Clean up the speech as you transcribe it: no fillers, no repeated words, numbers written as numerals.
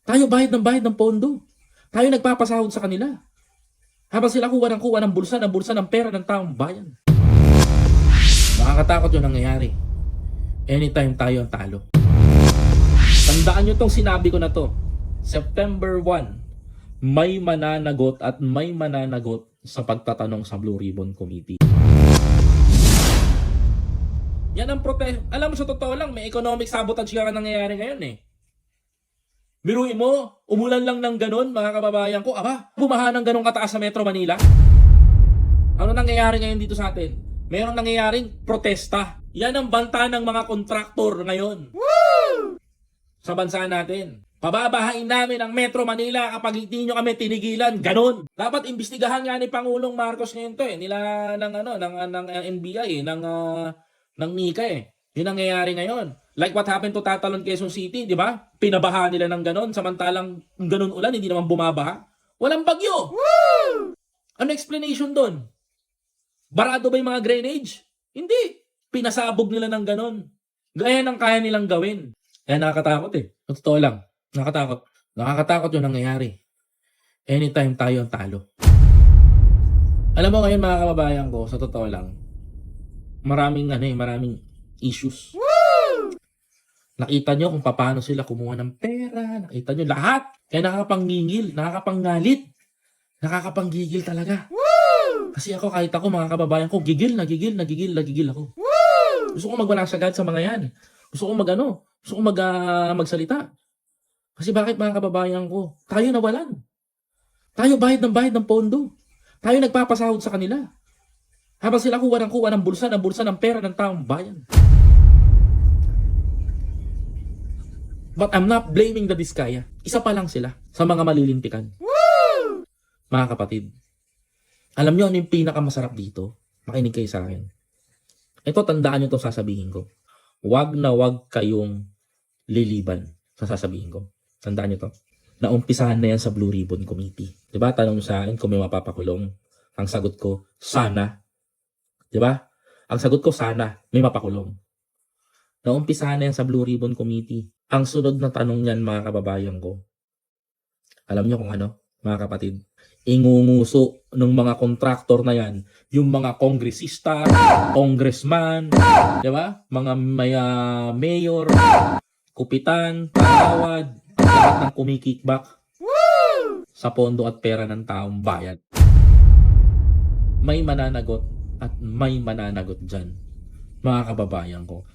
Tayo bayad ng pondo. Tayo nagpapasahod sa kanila. Habang sila kuha ng bulsa ng pera ng taong bayan. Nakakatakot yung nangyayari. Anytime tayo ang talo. Tandaan nyo tong sinabi ko na to. September 1, may mananagot at may mananagot sa pagtatanong sa Blue Ribbon Committee. Yan ang protest. Alam mo, sa totoo lang, may economic sabotage nga nangyayari ngayon eh. Biruin mo, umulan lang ng ganun, mga kababayan ko. Aba, bumaha ng ganun kataas sa Metro Manila. Ano nangyayari ngayon dito sa atin? Mayroong nangyayaring protesta. Yan ang banta ng mga kontraktor ngayon. Woo! Sa bansa natin. Pababahain namin ang Metro Manila kapag hindi nyo kami tinigilan. Ganon. Dapat imbestigahan nga ni Pangulong Marcos ngayon to eh. Nila ng NBI ng NICA eh. Yun ang nangyayari ngayon. Like what happened to Tatalon, Quezon City, di ba? Pinabaha nila ng ganon, samantalang ganon ulan, hindi naman bumabaha. Walang bagyo. Woo! Ano explanation doon? Barado ba yung mga drainage? Hindi. Pinasabog nila ng ganon. Gaya ng kaya nilang gawin. Kaya nakakatakot eh. Totoo lang. Nakakatakot. Nakakatakot yung nangyayari. Anytime tayo ang talo. Alam mo ngayon mga kababayan ko, sa totoo lang, maraming issues. Woo! Nakita nyo kung paano sila kumuha ng pera. Nakita nyo lahat. Kaya nakakapanggigil, nakakapanggalit, nakakapanggigil talaga. Woo! Kasi ako, kahit ako mga kababayan ko, gigil ako. Woo! Gusto ko magwalasagad sa mga yan. Gusto ko magsalita. Kasi bakit mga kababayan ko, tayo nawalan. Tayo bayad ng pondo. Tayo nagpapasahod sa kanila. Habang sila kuha ng bulsa ng pera ng taong bayan. But I'm not blaming the Diskaya. Isa pa lang sila sa mga malilintikan. Woo! Mga kapatid, alam nyo ano yung pinakamasarap dito? Makinig kayo sa akin. Ito, tandaan nyo itong sasabihin ko. Wag na wag kayong liliban sa sasabihin ko. Tandaan nyo to. Naumpisahan na yan sa Blue Ribbon Committee. Diba? Tanong sa akin kung may mapapakulong. Ang sagot ko, sana. Diba? Ang sagot ko, sana may mapakulong. Naumpisahan na yan sa Blue Ribbon Committee. Ang sunod na tanong niyan mga kababayan ko, alam niyo kung ano, mga kapatid? Ingunguso ng mga kontraktor na yan, yung mga kongresista, congressman, di ba? Mga mayor, kupitan, tawad, lahat ng kumikickback sa pondo at pera ng taong bayan. May mananagot at may mananagot dyan, mga kababayan ko.